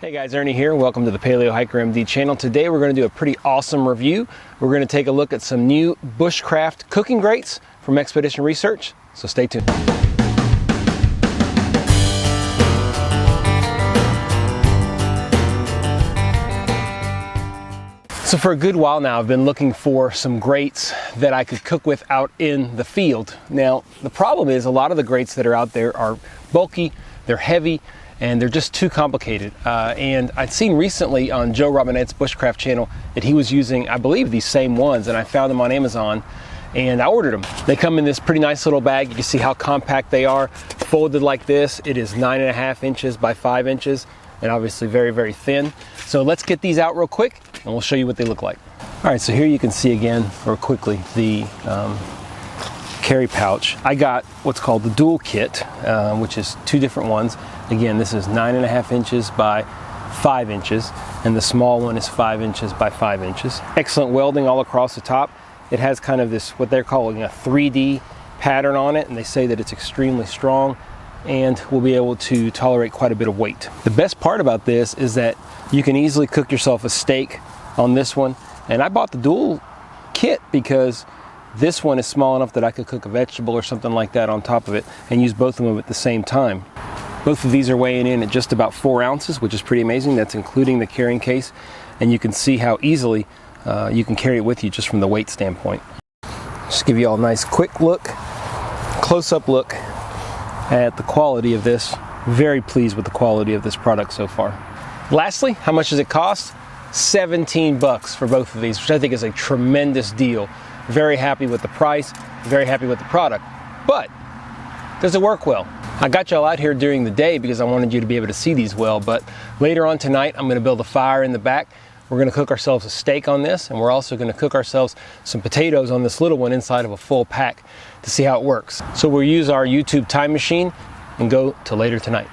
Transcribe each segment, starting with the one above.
Hey guys, Ernie here. Welcome to the Paleo Hiker MD channel. Today we're going to do a pretty awesome review. We're going to take a look at some new Bushcraft cooking grates from Expedition Research, so stay tuned. So for a good while now, I've been looking for some grates that I could cook with out in the field. Now, the problem is a lot of the grates that are out there are bulky, they're heavy, and they're just too complicated. And I'd seen recently on Joe Robinette's Bushcraft channel that he was using, I believe, these same ones, and I found them on Amazon and I ordered them. They come in this pretty nice little bag. You can see how compact they are. Folded like this, it is 9.5 inches by 5 inches, and obviously very, very thin. So let's get these out real quick and we'll show you what they look like. All right, so here you can see again, real quickly, the carry pouch. I got what's called the dual kit, which is two different ones. Again, this is 9.5 inches by 5 inches, and the small one is 5 inches by 5 inches. Excellent welding all across the top. It has kind of this, what they're calling a 3D pattern on it, and they say that it's extremely strong and will be able to tolerate quite a bit of weight. The best part about this is that you can easily cook yourself a steak on this one, and I bought the dual kit because this one is small enough that I could cook a vegetable or something like that on top of it and use both of them at the same time. Both of these are weighing in at just about 4 ounces, which is pretty amazing. That's including the carrying case, and you can see how easily you can carry it with you just from the weight standpoint. Just give you all a nice quick look, close-up look at the quality of this. Very pleased with the quality of this product so far. Lastly, how much does it cost? 17 bucks for both of these, which I think is a tremendous deal. Very happy with the price, very happy with the product. But does it work well? I got y'all out here during the day because I wanted you to be able to see these well, but later on tonight I'm going to build a fire in the back. We're going to cook ourselves a steak on this, and we're also going to cook ourselves some potatoes on this little one inside of a full pack to see how it works. So we'll use our YouTube time machine and go to later tonight.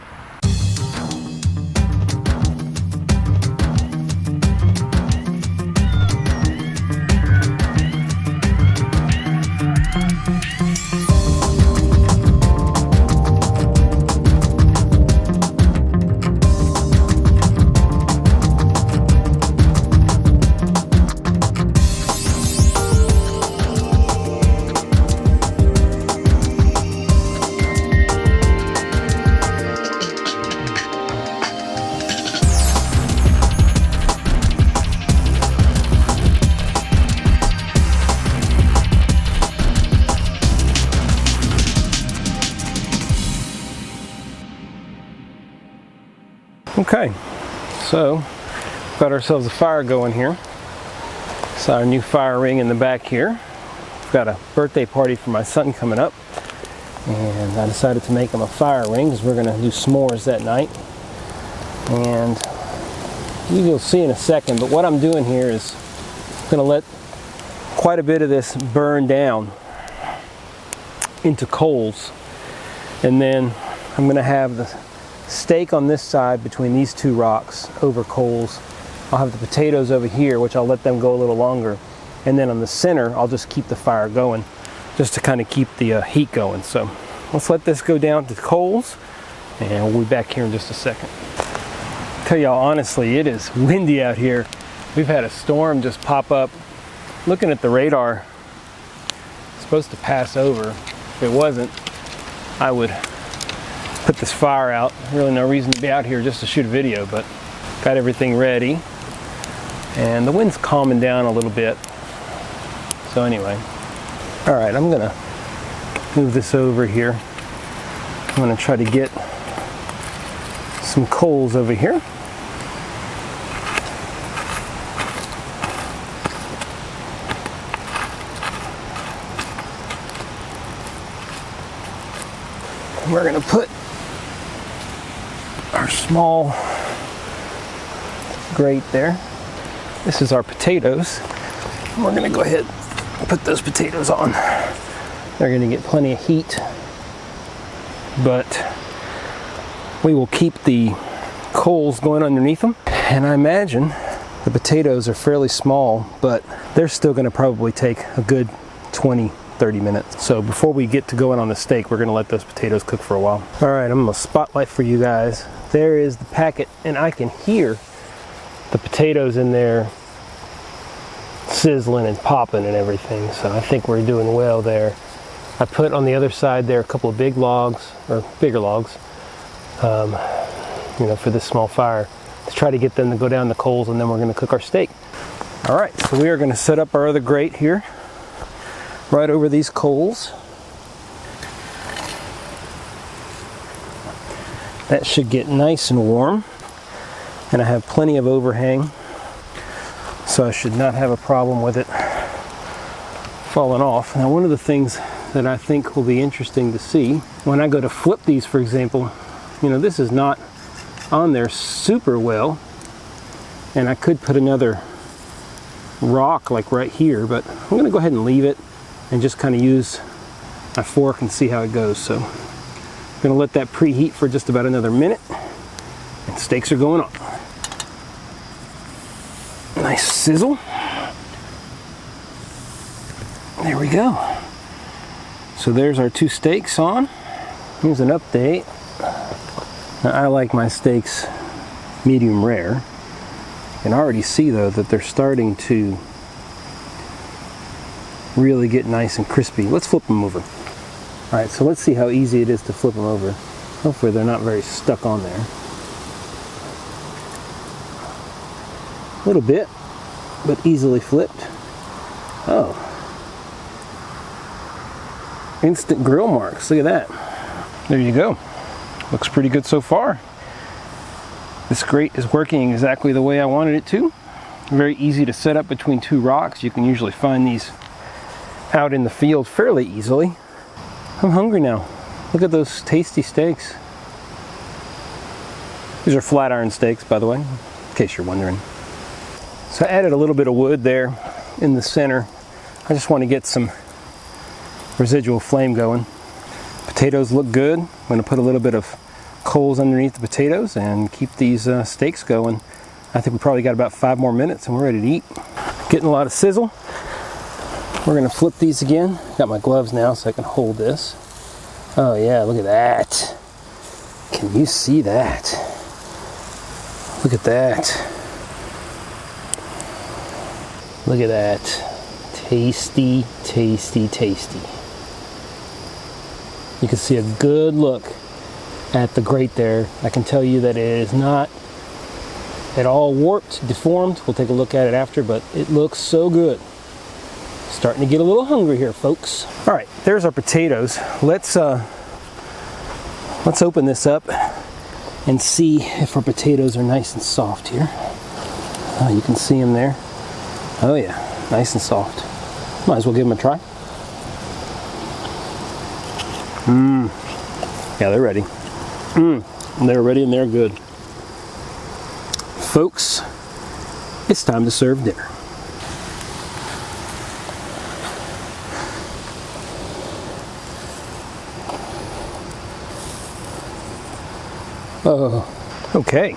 Okay, so got ourselves a fire going here. It's our new fire ring in the back here. We've got a birthday party for my son coming up, and I decided to make him a fire ring because we're going to do s'mores that night. And you'll see in a second, but what I'm doing here is going to let quite a bit of this burn down into coals, and then I'm going to have the steak on this side between these two rocks over coals. I'll have the potatoes over here, which I'll let them go a little longer, and then on the center I'll just keep the fire going just to kind of keep the heat going. So let's let this go down to coals, and we'll be back here in just a second. Tell y'all honestly, it is windy out here. We've had a storm just pop up. Looking at the radar, it's supposed to pass over. If it wasn't, I would put this fire out. Really no reason to be out here just to shoot a video, but got everything ready, and the wind's calming down a little bit. So anyway, all right, I'm gonna move this over here. I'm gonna try to get some coals over here. We're gonna put our small grate there. This is our potatoes. We're gonna go ahead and put those potatoes on. They're gonna get plenty of heat, but we will keep the coals going underneath them. And I imagine the potatoes are fairly small, but they're still gonna probably take a good 20-30 minutes. So before we get to going on the steak, we're gonna let those potatoes cook for a while. All right, I'm gonna spotlight for you guys there is the packet, and I can hear the potatoes in there sizzling and popping and everything, so I think we're doing well there. I put on the other side there a couple of big logs, or bigger logs, you know, for this small fire, to try to get them to go down the coals, and then we're going to cook our steak. All right, so we are going to set up our other grate here, right over these coals. That should get nice and warm, and I have plenty of overhang, so I should not have a problem with it falling off. Now, one of the things that I think will be interesting to see when I go to flip these, for example, you know, this is not on there super well, and I could put another rock like right here, but I'm going to go ahead and leave it and just kind of use my fork and see how it goes. So I'm going to let that preheat for just about another minute, and steaks are going on. Nice sizzle. There we go. So there's our 2 steaks on. Here's an update. Now, I like my steaks medium rare. You can already see though that they're starting to really get nice and crispy. Let's flip them over. All right, so let's see how easy it is to flip them over. Hopefully they're not very stuck on there. A little bit, but easily flipped. Oh. Instant grill marks, look at that. There you go. Looks pretty good so far. This grate is working exactly the way I wanted it to. Very easy to set up between 2 rocks. You can usually find these out in the field fairly easily. I'm hungry now. Look at those tasty steaks. These are flat iron steaks, by the way, in case you're wondering. So I added a little bit of wood there in the center. I just want to get some residual flame going. Potatoes look good. I'm going to put a little bit of coals underneath the potatoes and keep these steaks going. I think we probably got about 5 more minutes and we're ready to eat. Getting a lot of sizzle. We're going to flip these again. Got my gloves now so I can hold this. Oh yeah, look at that. Can you see that? Look at that. Look at that. Tasty, tasty, tasty. You can see a good look at the grate there. I can tell you that it is not at all warped, deformed. We'll take a look at it after, but it looks so good. Starting to get a little hungry here, folks. All right, there's our potatoes. Let's open this up and see if our potatoes are nice and soft here. You can see them there. Oh yeah, nice and soft. Might as well give them a try. Yeah, they're ready. They're ready and they're good. Folks, it's time to serve dinner. Oh, okay.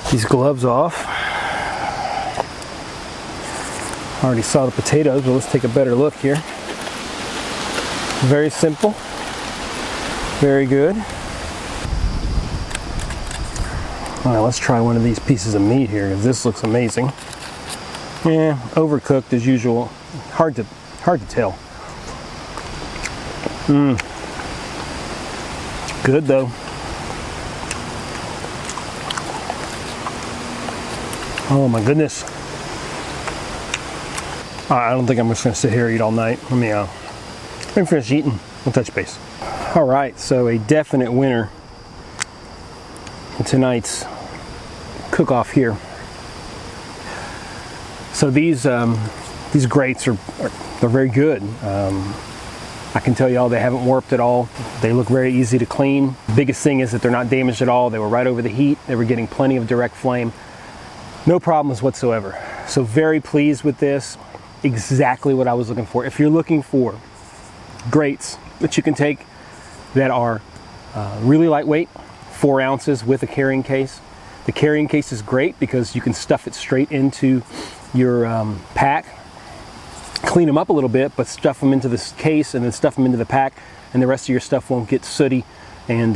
Get these gloves off. Already saw the potatoes, but let's take a better look here. Very simple. Very good. All right, let's try one of these pieces of meat here, because this looks amazing. Yeah, overcooked as usual. Hard to tell. Good though. Oh my goodness. I don't think I'm just gonna sit here and eat all night. Let me finish eating. We'll touch base. All right, so a definite winner in tonight's cook-off here. So these grates they're very good. I can tell y'all they haven't warped at all. They look very easy to clean. The biggest thing is that they're not damaged at all. They were right over the heat. They were getting plenty of direct flame. No problems whatsoever. So very pleased with this. Exactly what I was looking for. If you're looking for grates that you can take that are really lightweight, 4 ounces with a carrying case. The carrying case is great because you can stuff it straight into your pack, clean them up a little bit, but stuff them into this case and then stuff them into the pack, and the rest of your stuff won't get sooty and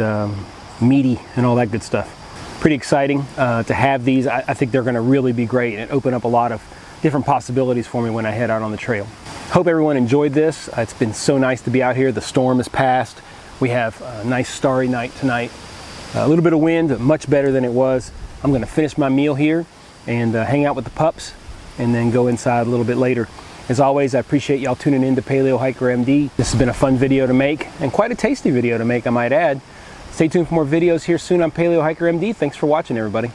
meaty and all that good stuff. Pretty exciting to have these. I think they're going to really be great and open up a lot of different possibilities for me when I head out on the trail. Hope everyone enjoyed this. It's been so nice to be out here. The storm has passed. We have a nice starry night tonight. A little bit of wind, but much better than it was. I'm going to finish my meal here and hang out with the pups and then go inside a little bit later. As always, I appreciate y'all tuning in to Paleo Hiker MD. This has been a fun video to make and quite a tasty video to make, I might add. Stay tuned for more videos here soon on Paleo Hiker MD. Thanks for watching, everybody.